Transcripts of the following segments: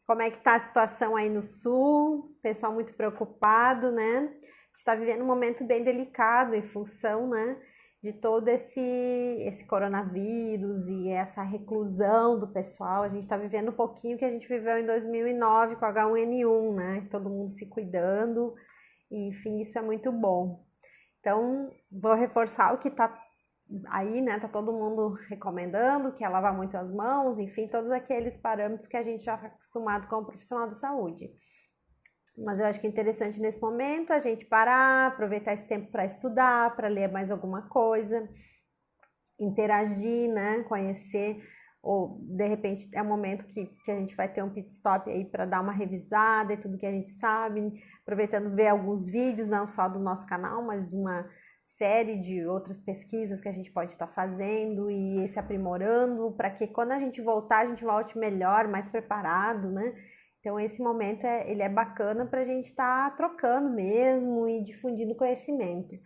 como é que tá a situação aí no Sul, pessoal muito preocupado, né? A gente está vivendo um momento bem delicado em função, né, de todo esse coronavírus e essa reclusão do pessoal. A gente está vivendo um pouquinho que a gente viveu em 2009 com H1N1, né? Todo mundo se cuidando, e enfim, isso é muito bom. Então, vou reforçar o que tá aí, né? Tá todo mundo recomendando, que é lavar muito as mãos, enfim, todos aqueles parâmetros que a gente já está acostumado com o profissional da saúde. Mas eu acho que é interessante nesse momento a gente parar, aproveitar esse tempo para estudar, para ler mais alguma coisa, interagir, né? Conhecer, ou de repente é um momento que a gente vai ter um pit stop aí para dar uma revisada e tudo que a gente sabe, aproveitando ver alguns vídeos, não só do nosso canal, mas de uma série de outras pesquisas que a gente pode estar fazendo e se aprimorando, para que quando a gente voltar, a gente volte melhor, mais preparado, né? Então esse momento ele é bacana para a gente estar trocando mesmo e difundindo conhecimento.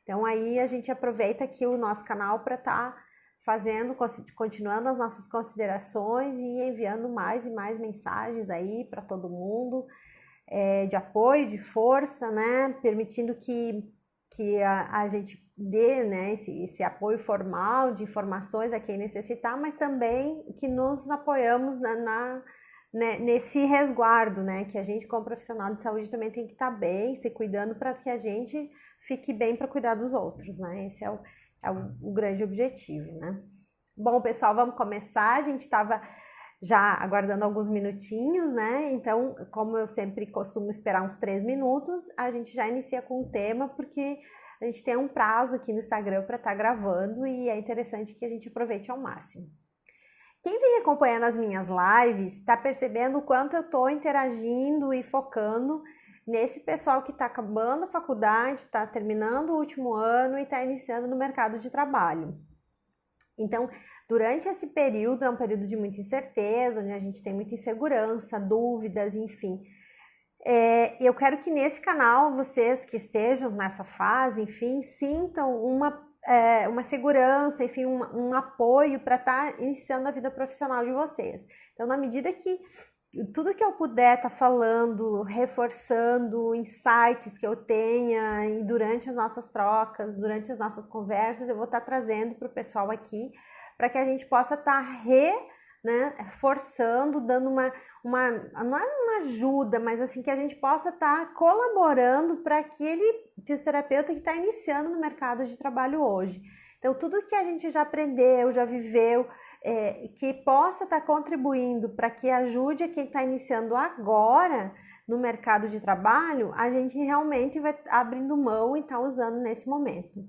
Então aí a gente aproveita aqui o nosso canal para estar fazendo, continuando as nossas considerações e enviando mais e mais mensagens aí para todo mundo, de apoio, de força, né? Permitindo que a gente dê, né, esse apoio formal de informações a quem necessitar, mas também que nos apoiamos né, nesse resguardo, né? Que a gente, como profissional de saúde, também tem que estar bem, se cuidando para que a gente fique bem para cuidar dos outros, né? Esse é o grande objetivo, né? Bom, pessoal, vamos começar. A gente estava já aguardando alguns minutinhos, né? Então, como eu sempre costumo esperar uns 3 minutos, a gente já inicia com o tema, porque a gente tem um prazo aqui no Instagram para estar gravando e é interessante que a gente aproveite ao máximo. Quem vem acompanhando as minhas lives está percebendo o quanto eu estou interagindo e focando nesse pessoal que está acabando a faculdade, está terminando o último ano e está iniciando no mercado de trabalho. Então, durante esse período, é um período de muita incerteza, onde a gente tem muita insegurança, dúvidas, enfim. Eu quero que nesse canal, vocês que estejam nessa fase, enfim, sintam uma segurança, enfim, um apoio para estar iniciando a vida profissional de vocês. Então, na medida que tudo que eu puder estar falando, reforçando insights que eu tenha e durante as nossas trocas, durante as nossas conversas, eu vou estar trazendo para o pessoal aqui, para que a gente possa estar forçando, dando não é uma ajuda, mas assim, que a gente possa estar colaborando para aquele fisioterapeuta que está iniciando no mercado de trabalho hoje. Então, tudo que a gente já aprendeu, já viveu, que possa estar contribuindo para que ajude a quem está iniciando agora no mercado de trabalho, a gente realmente vai abrindo mão e está usando nesse momento.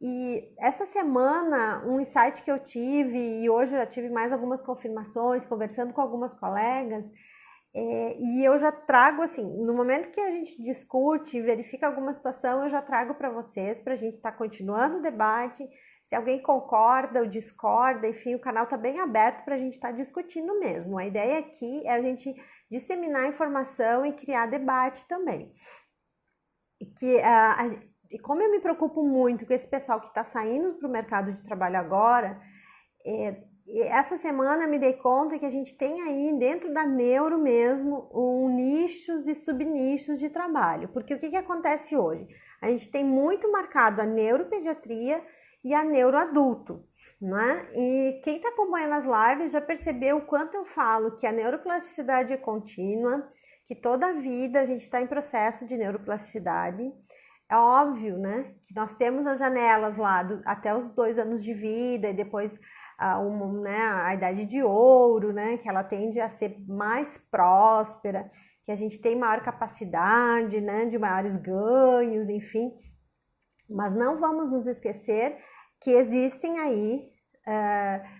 E essa semana, um insight que eu tive, e hoje eu já tive mais algumas confirmações, conversando com algumas colegas, e eu já trago, assim, no momento que a gente discute, verifica alguma situação, eu já trago para vocês, para a gente estar continuando o debate. Se alguém concorda ou discorda, enfim, o canal está bem aberto para a gente estar discutindo mesmo. A ideia aqui é a gente disseminar informação e criar debate também. E como eu me preocupo muito com esse pessoal que está saindo para o mercado de trabalho agora, essa semana me dei conta que a gente tem aí dentro da neuro mesmo nichos e subnichos de trabalho. Porque o que acontece hoje? A gente tem muito marcado a neuropediatria e a neuroadulto, né? E quem está acompanhando as lives já percebeu o quanto eu falo que a neuroplasticidade é contínua, que toda a vida a gente está em processo de neuroplasticidade. É óbvio, né, que nós temos as janelas lá até os 2 anos de vida e depois a idade de ouro, né, que ela tende a ser mais próspera, que a gente tem maior capacidade, né, de maiores ganhos, enfim. Mas não vamos nos esquecer que existem aí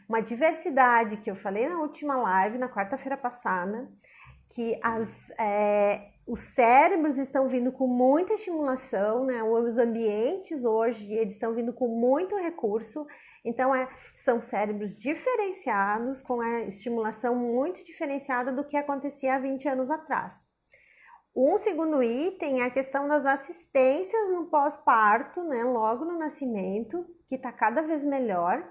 uma diversidade, que eu falei na última live, na quarta-feira passada, que os cérebros estão vindo com muita estimulação, né? Os ambientes hoje, eles estão vindo com muito recurso, então são cérebros diferenciados, com a estimulação muito diferenciada do que acontecia há 20 anos atrás. Um segundo item é a questão das assistências no pós-parto, né? Logo no nascimento, que está cada vez melhor.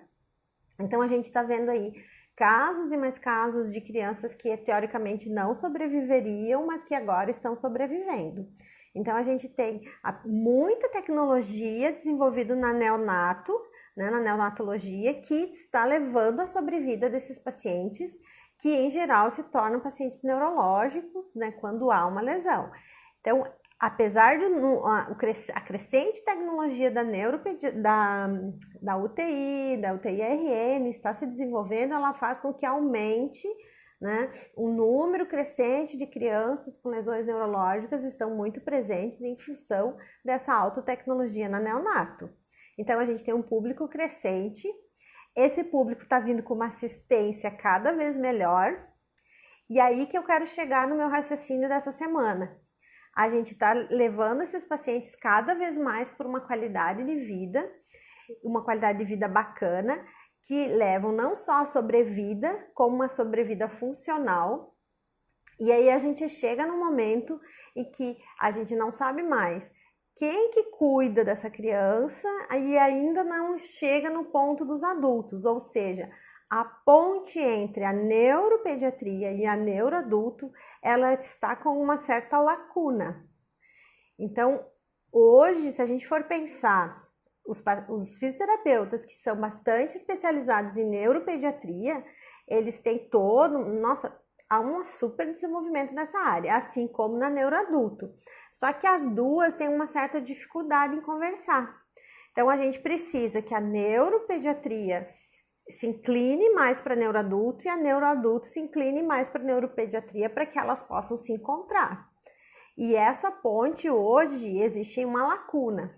Então, a gente está vendo aí casos e mais casos de crianças que teoricamente não sobreviveriam, mas que agora estão sobrevivendo. Então, a gente tem muita tecnologia desenvolvida na neonato, né, na neonatologia, que está levando à sobrevida desses pacientes, que em geral se tornam pacientes neurológicos, né, quando há uma lesão. Então, apesar de a crescente tecnologia da UTI, da UTI-RN está se desenvolvendo, ela faz com que aumente, né, um número crescente de crianças com lesões neurológicas estão muito presentes em função dessa alta tecnologia na neonato. Então, a gente tem um público crescente, esse público está vindo com uma assistência cada vez melhor, e aí que eu quero chegar no meu raciocínio dessa semana. A gente está levando esses pacientes cada vez mais por uma qualidade de vida bacana, que levam não só a sobrevida, como uma sobrevida funcional. E aí a gente chega num momento em que a gente não sabe mais quem que cuida dessa criança e ainda não chega no ponto dos adultos, ou seja, a ponte entre a neuropediatria e a neuroadulto, ela está com uma certa lacuna. Então, hoje, se a gente for pensar, os fisioterapeutas que são bastante especializados em neuropediatria, eles têm há um super desenvolvimento nessa área, assim como na neuroadulto. Só que as duas têm uma certa dificuldade em conversar. Então, a gente precisa que a neuropediatria se incline mais para neuroadulto e a neuroadulto se incline mais para neuropediatria para que elas possam se encontrar. E essa ponte hoje existe uma lacuna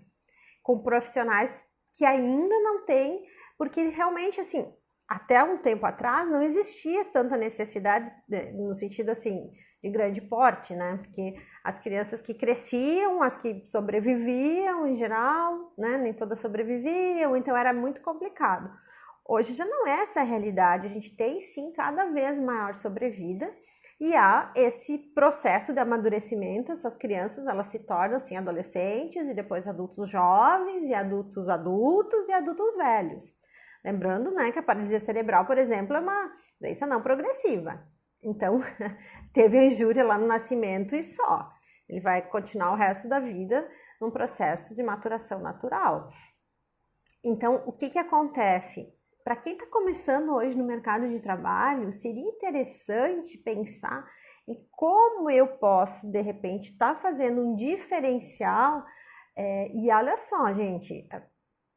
com profissionais que ainda não têm, porque realmente assim, até um tempo atrás não existia tanta necessidade no sentido assim de grande porte, né? Porque as crianças que cresciam, as que sobreviviam em geral, né? Nem todas sobreviviam, então era muito complicado. Hoje já não é essa a realidade, a gente tem sim cada vez maior sobrevida e há esse processo de amadurecimento, essas crianças elas se tornam assim adolescentes e depois adultos jovens e adultos e adultos velhos. Lembrando, né, que a paralisia cerebral, por exemplo, é uma doença não progressiva. Então, teve a injúria lá no nascimento e só. Ele vai continuar o resto da vida num processo de maturação natural. Então, o que acontece? Para quem está começando hoje no mercado de trabalho, seria interessante pensar em como eu posso, de repente, estar fazendo um diferencial. E olha só, gente, a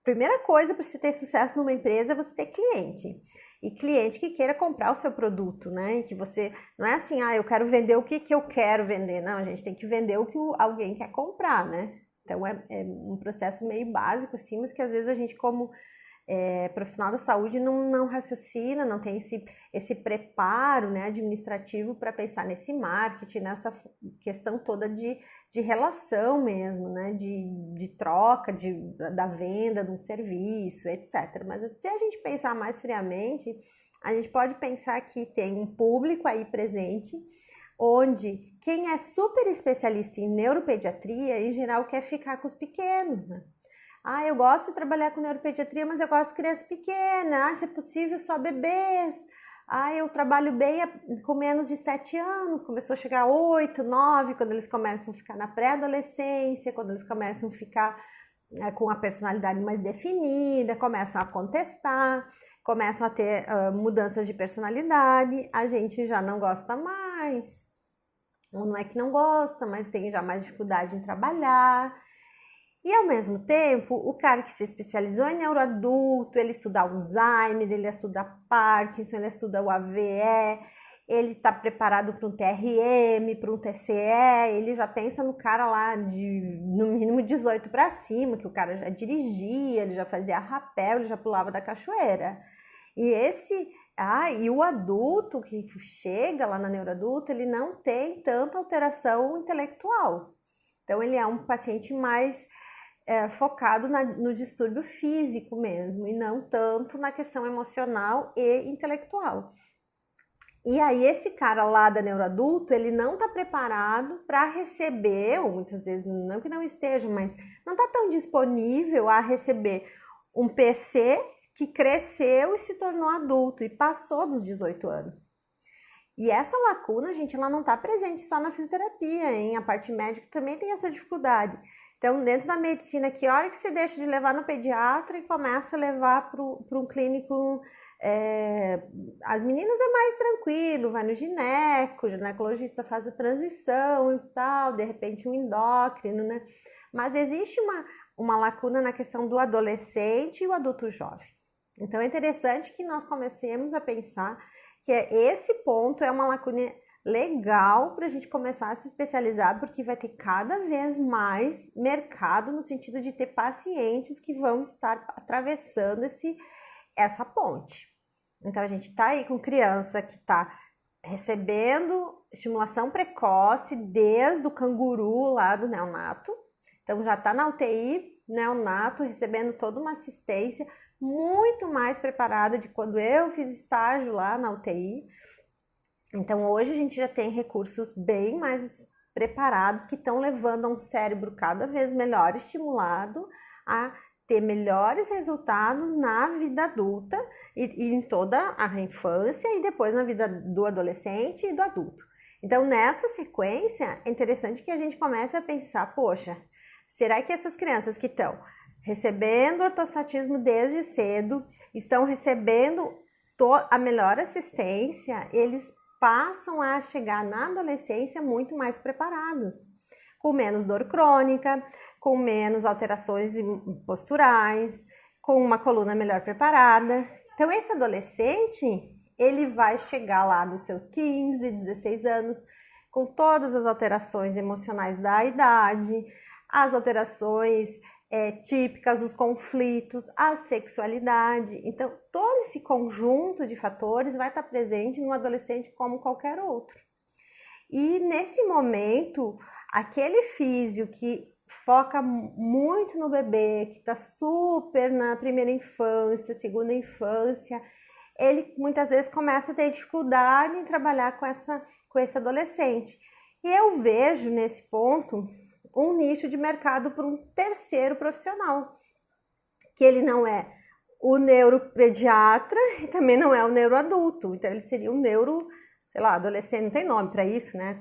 primeira coisa para você ter sucesso numa empresa é você ter cliente. E cliente que queira comprar o seu produto, né? E que você, não é assim, eu quero vender o que eu quero vender. Não, a gente tem que vender o que alguém quer comprar, né? Então, é um processo meio básico, assim, mas que às vezes a gente, como profissional da saúde, não raciocina, não tem esse preparo, né, administrativo para pensar nesse marketing, nessa questão toda de relação mesmo, né, de troca, da venda de um serviço, etc. Mas se a gente pensar mais friamente, a gente pode pensar que tem um público aí presente, onde quem é super especialista em neuropediatria, em geral, quer ficar com os pequenos, né? Eu gosto de trabalhar com neuropediatria, mas eu gosto de criança pequena. Se é possível, só bebês. Eu trabalho bem com menos de 7 anos. Começou a chegar a 8, 9, quando eles começam a ficar na pré-adolescência, quando eles começam a ficar com a personalidade mais definida, começam a contestar, começam a ter mudanças de personalidade. A gente já não gosta mais. Ou não é que não gosta, mas tem já mais dificuldade em trabalhar. E ao mesmo tempo, o cara que se especializou em neuroadulto, ele estuda Alzheimer, ele estuda Parkinson, ele estuda o AVE, ele está preparado para um TRM, para um TCE, ele já pensa no cara lá de no mínimo 18 para cima, que o cara já dirigia, ele já fazia rapel, ele já pulava da cachoeira. E o adulto que chega lá na neuroadulto, ele não tem tanta alteração intelectual. Então, ele é um paciente mais focado no distúrbio físico mesmo, e não tanto na questão emocional e intelectual. E aí, esse cara lá da neuroadulto, ele não está preparado para receber, ou muitas vezes não que não esteja, mas não está tão disponível a receber um PC que cresceu e se tornou adulto e passou dos 18 anos. E essa lacuna, gente, ela não está presente só na fisioterapia, hein? A parte médica também tem essa dificuldade. Então, dentro da medicina, que hora que você deixa de levar no pediatra e começa a levar para um clínico... as meninas é mais tranquilo, vai no gineco, o ginecologista faz a transição e tal, de repente um endócrino, né? Mas existe uma lacuna na questão do adolescente e o adulto jovem. Então, é interessante que nós comecemos a pensar que esse ponto é uma lacuna legal para a gente começar a se especializar, porque vai ter cada vez mais mercado no sentido de ter pacientes que vão estar atravessando essa ponte. Então, a gente está aí com criança que está recebendo estimulação precoce desde o canguru lá do neonato. Então, já está na UTI neonato, recebendo toda uma assistência muito mais preparada de quando eu fiz estágio lá na UTI. Então, hoje a gente já tem recursos bem mais preparados que estão levando a um cérebro cada vez melhor estimulado a ter melhores resultados na vida adulta e em toda a infância e depois na vida do adolescente e do adulto. Então, nessa sequência, é interessante que a gente comece a pensar, poxa, será que essas crianças que estão recebendo ortostatismo desde cedo, estão recebendo a melhor assistência, eles passam a chegar na adolescência muito mais preparados, com menos dor crônica, com menos alterações posturais, com uma coluna melhor preparada. Então, esse adolescente, ele vai chegar lá nos seus 15, 16 anos, com todas as alterações emocionais da idade, as alterações típicas, os conflitos, a sexualidade. Então, todo esse conjunto de fatores vai estar presente no adolescente como qualquer outro. E nesse momento, aquele físio que foca muito no bebê, que está super na primeira infância, segunda infância, ele muitas vezes começa a ter dificuldade em trabalhar com esse adolescente. E eu vejo nesse ponto um nicho de mercado para um terceiro profissional, que ele não é o neuropediatra e também não é o neuroadulto. Então, ele seria um adolescente, não tem nome para isso, né?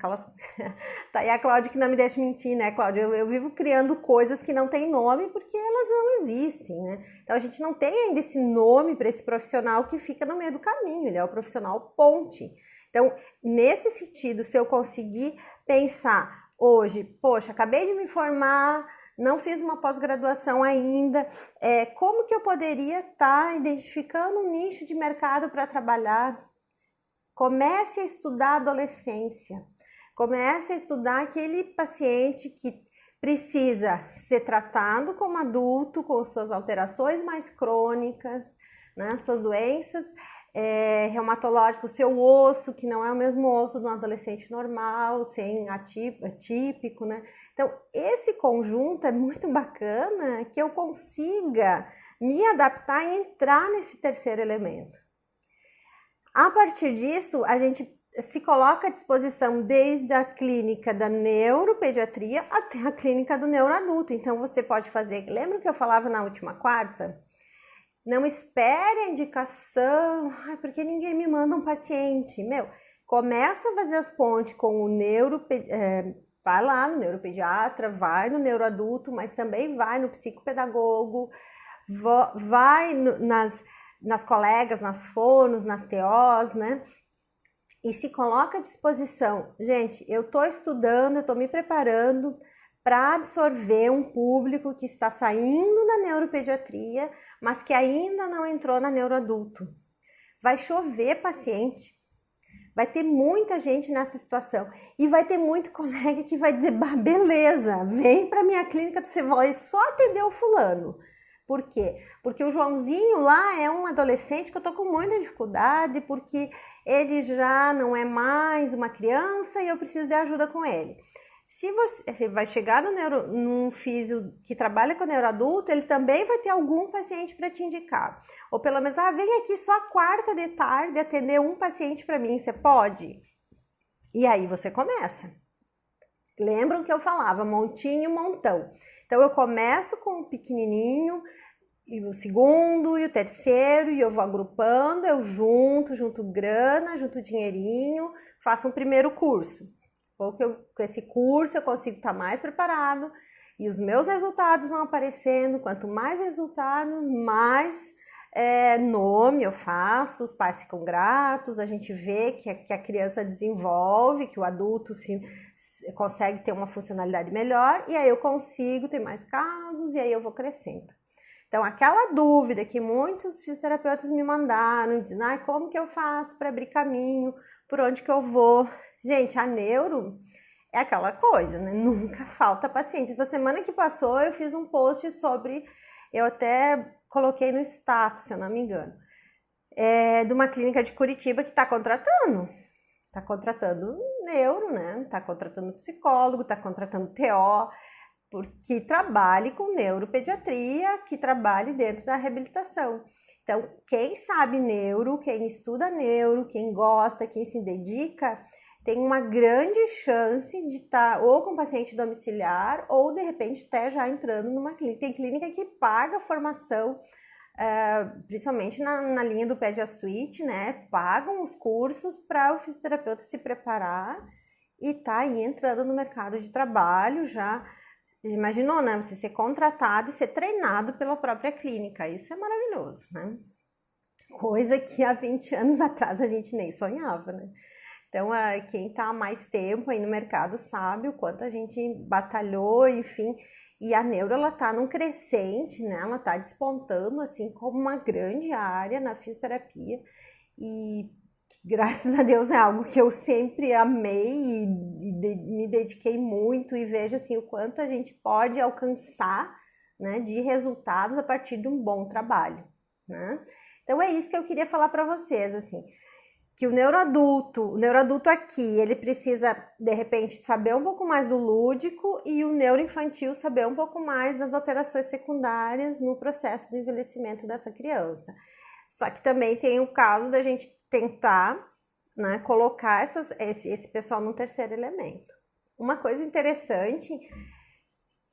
Tá aí a Cláudia que não me deixa mentir, né, Cláudia? Eu vivo criando coisas que não têm nome porque elas não existem, né? Então, a gente não tem ainda esse nome para esse profissional que fica no meio do caminho, ele é o profissional ponte. Então, nesse sentido, se eu conseguir pensar hoje, poxa, acabei de me formar, não fiz uma pós-graduação ainda, como que eu poderia estar identificando um nicho de mercado para trabalhar? Comece a estudar a adolescência, comece a estudar aquele paciente que precisa ser tratado como adulto, com suas alterações mais crônicas, né, suas doenças reumatológicas, o seu osso, que não é o mesmo osso de um adolescente normal, sem atípico, né? Então, esse conjunto é muito bacana que eu consiga me adaptar e entrar nesse terceiro elemento. A partir disso, a gente se coloca à disposição desde a clínica da neuropediatria até a clínica do neuroadulto. Então, você pode fazer... Lembra que eu falava na última quarta? Não espere a indicação, porque ninguém me manda um paciente. Começa a fazer as pontes com o vai lá no neuropediatra, vai no neuroadulto, mas também vai no psicopedagogo, vai nas colegas, nas fonos, nas TOs, né? E se coloca à disposição. Gente, eu estou estudando, eu estou me preparando para absorver um público que está saindo da neuropediatria, mas que ainda não entrou na neuroadulto. Vai chover paciente, vai ter muita gente nessa situação e vai ter muito colega que vai dizer, bah, beleza, vem para minha clínica, você vai só atender o fulano. Por quê? Porque o Joãozinho lá é um adolescente que eu tô com muita dificuldade, porque ele já não é mais uma criança e eu preciso de ajuda com ele. Se você vai chegar num físio que trabalha com neuroadulto, ele também vai ter algum paciente para te indicar. Ou pelo menos, vem aqui só quarta de tarde atender um paciente para mim, você pode? E aí você começa. Lembram que eu falava montinho, montão. Então eu começo com um pequenininho, e o segundo e o terceiro, e eu vou agrupando, eu junto grana, junto dinheirinho, faço um primeiro curso. Com esse curso eu consigo estar mais preparado e os meus resultados vão aparecendo. Quanto mais resultados, mais nome eu faço, os pais ficam gratos, a gente vê que a criança desenvolve, que o adulto consegue ter uma funcionalidade melhor, e aí eu consigo ter mais casos, e aí eu vou crescendo. Então, aquela dúvida que muitos fisioterapeutas me mandaram, dizendo, como que eu faço para abrir caminho, por onde que eu vou? Gente, a neuro é aquela coisa, né? Nunca falta paciente. Essa semana que passou, eu fiz um post sobre, eu até coloquei no status, se eu não me engano, de uma clínica de Curitiba que está contratando neuro, né? Está contratando psicólogo, está contratando TO, que trabalhe com neuropediatria, que trabalhe dentro da reabilitação. Então, quem sabe neuro, quem estuda neuro, quem gosta, quem se dedica, tem uma grande chance de estar ou com paciente domiciliar ou, de repente, até já entrando numa clínica. Tem clínica que paga formação, principalmente na linha do PediaSuite, né? Pagam os cursos para o fisioterapeuta se preparar e tá aí entrando no mercado de trabalho já. Imaginou, né? Você ser contratado e ser treinado pela própria clínica. Isso é maravilhoso, né? Coisa que há 20 anos atrás a gente nem sonhava, né? Então, quem está há mais tempo aí no mercado sabe o quanto a gente batalhou, enfim. E a neuro, ela está num crescente, né? Ela está despontando, assim, como uma grande área na fisioterapia. E graças a Deus é algo que eu sempre amei e me dediquei muito, e vejo assim o quanto a gente pode alcançar, né, de resultados a partir de um bom trabalho, né? Então é isso que eu queria falar para vocês, assim, que o neuroadulto aqui, ele precisa, de repente, saber um pouco mais do lúdico, e o neuroinfantil saber um pouco mais das alterações secundárias no processo de envelhecimento dessa criança. Só que também tem o caso da gente tentar, né, colocar esse pessoal no terceiro elemento. Uma coisa interessante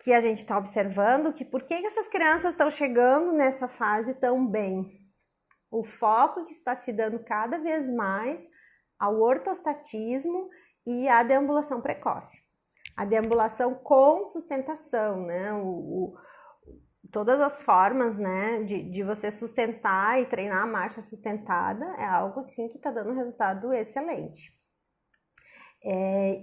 que a gente está observando, que por que essas crianças estão chegando nessa fase tão bem? O foco que está se dando cada vez mais ao ortostatismo e à deambulação precoce. A deambulação com sustentação, né? Todas as formas, né, de você sustentar e treinar a marcha sustentada é algo assim que está dando um resultado excelente.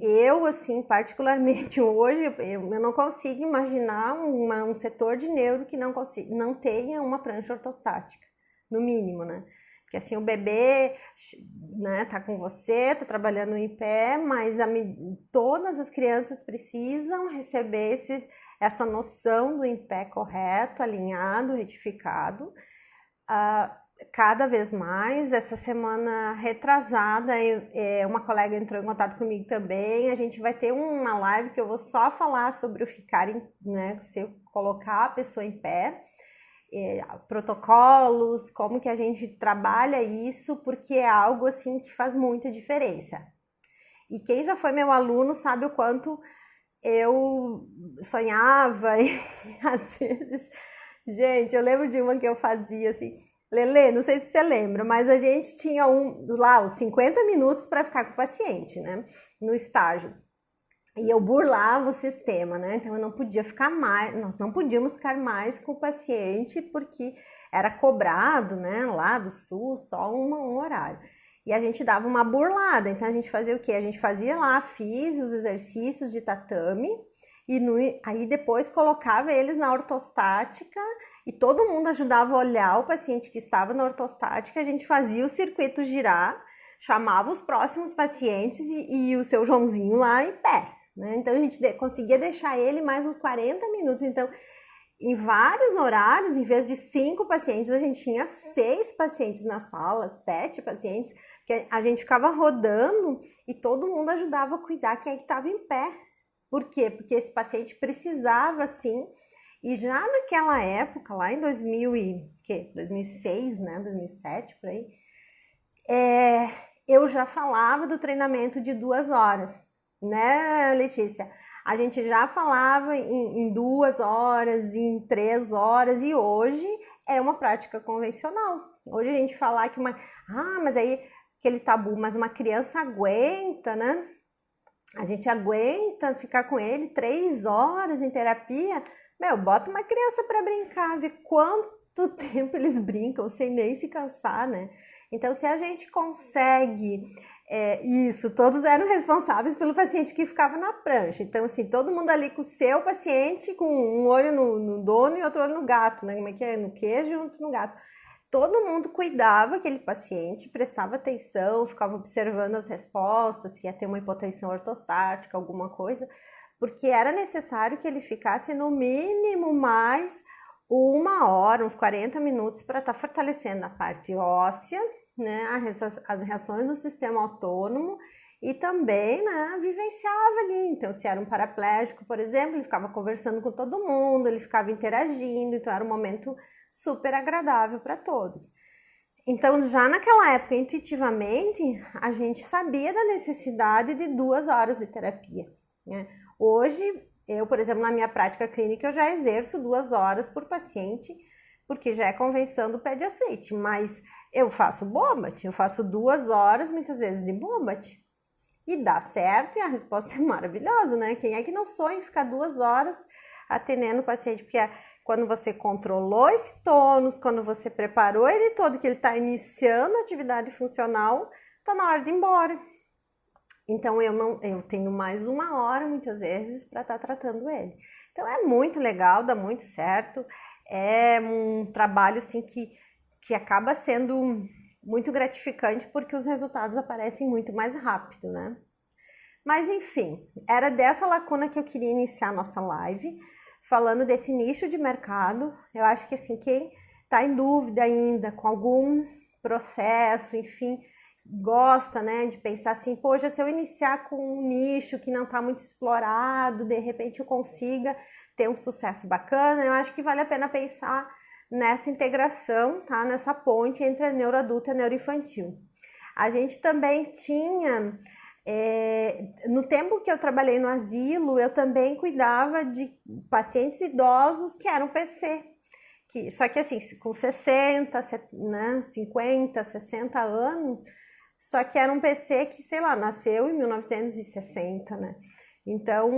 Eu, assim, particularmente hoje, eu não consigo imaginar um setor de neuro que não tenha uma prancha ortostática, no mínimo, né? Porque assim, o bebê, né, tá com você, tá trabalhando em pé, mas todas as crianças precisam receber essa noção do em pé correto, alinhado, retificado, cada vez mais. Essa semana retrasada, uma colega entrou em contato comigo também, a gente vai ter uma live que eu vou só falar sobre o ficar, né, você colocar a pessoa em pé, protocolos, como que a gente trabalha isso, porque é algo assim que faz muita diferença. E quem já foi meu aluno sabe o quanto eu sonhava e às vezes, gente, eu lembro de uma que eu fazia assim, Lelê, não sei se você lembra, mas a gente tinha os 50 minutos para ficar com o paciente, né, no estágio. E eu burlava o sistema, né? Então eu não podia ficar mais, nós não podíamos ficar mais com o paciente porque era cobrado, né, lá do SUS, só um horário. E a gente dava uma burlada, então a gente fazia o quê? A gente fazia lá, fiz os exercícios de tatame, e aí depois colocava eles na ortostática, e todo mundo ajudava a olhar o paciente que estava na ortostática, a gente fazia o circuito girar, chamava os próximos pacientes e o seu Joãozinho lá em pé, né? Então a gente conseguia deixar ele mais uns 40 minutos, então em vários horários, em vez de 5 pacientes, a gente tinha 6 pacientes na sala, 7 pacientes, porque a gente ficava rodando e todo mundo ajudava a cuidar quem é que estava em pé. Por quê? Porque esse paciente precisava, assim, e já naquela época, lá em 2006, né, 2007, por aí, eu já falava do treinamento de 2 horas, né, Letícia? A gente já falava em 2 horas, em 3 horas, e hoje é uma prática convencional. Hoje a gente falar que mas aí aquele tabu, mas uma criança aguenta, né? A gente aguenta ficar com ele 3 horas em terapia. Bota uma criança para brincar, vê quanto tempo eles brincam sem nem se cansar, né? Então, se a gente consegue isso, todos eram responsáveis pelo paciente que ficava na prancha. Então, assim, todo mundo ali com o seu paciente, com um olho no dono e outro olho no gato, né? Como é que é? No queijo e outro no gato. Todo mundo cuidava aquele paciente, prestava atenção, ficava observando as respostas, se ia ter uma hipotensão ortostática, alguma coisa, porque era necessário que ele ficasse no mínimo mais 1 hora, uns 40 minutos, para estar fortalecendo a parte óssea, né, as reações do sistema autônomo e também, né, vivenciava ali. Então, se era um paraplégico, por exemplo, ele ficava conversando com todo mundo, ele ficava interagindo, então era um momento super agradável para todos. Então, já naquela época, intuitivamente, a gente sabia da necessidade de 2 horas de terapia, né? Hoje, eu, por exemplo, na minha prática clínica, eu já exerço 2 horas por paciente, porque já é convenção do Pediasuite, mas eu faço Bobat, eu faço 2 horas, muitas vezes, de Bobat, e dá certo, e a resposta é maravilhosa, né? Quem é que não sonha em ficar 2 horas atendendo o paciente? Porque quando você controlou esse tônus, quando você preparou ele todo, que ele está iniciando a atividade funcional, está na hora de ir embora. Então, eu tenho mais 1 hora, muitas vezes, para estar tratando ele. Então, é muito legal, dá muito certo. É um trabalho, assim, que acaba sendo muito gratificante, porque os resultados aparecem muito mais rápido, né? Mas, enfim, era dessa lacuna que eu queria iniciar a nossa live, falando desse nicho de mercado. Eu acho que, assim, quem está em dúvida ainda com algum processo, enfim, gosta, né, de pensar assim, poxa, se eu iniciar com um nicho que não está muito explorado, de repente eu consiga ter um sucesso bacana, eu acho que vale a pena pensar nessa integração, tá, nessa ponte entre a neuroadulta e a neuroinfantil. A gente também tinha, no tempo que eu trabalhei no asilo, eu também cuidava de pacientes idosos que eram PC, só que assim, com 60, né, 50, 60 anos, só que era um PC que, sei lá, nasceu em 1960, né? Então,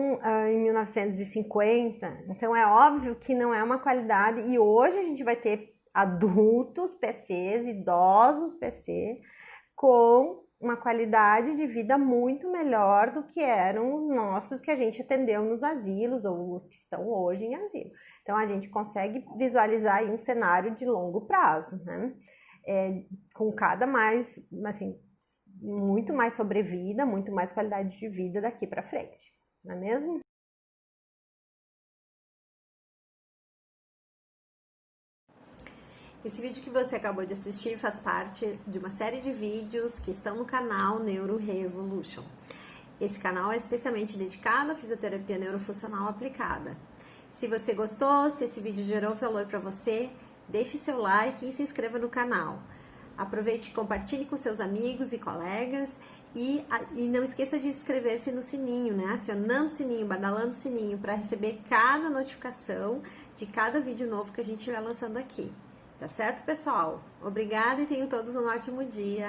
em 1950. Então, é óbvio que não é uma qualidade. E hoje a gente vai ter adultos PCs, idosos PC, com uma qualidade de vida muito melhor do que eram os nossos que a gente atendeu nos asilos ou os que estão hoje em asilo. Então, a gente consegue visualizar aí um cenário de longo prazo, né? Com cada mais, assim, muito mais sobrevida, muito mais qualidade de vida daqui para frente, não é mesmo? Esse vídeo que você acabou de assistir faz parte de uma série de vídeos que estão no canal Neuro Revolution. Esse canal é especialmente dedicado à fisioterapia neurofuncional aplicada. Se você gostou, se esse vídeo gerou valor para você, deixe seu like e se inscreva no canal. Aproveite e compartilhe com seus amigos e colegas e não esqueça de inscrever-se no sininho, né? Acionando o sininho, badalando o sininho para receber cada notificação de cada vídeo novo que a gente vai lançando aqui. Tá certo, pessoal? Obrigada e tenham todos um ótimo dia!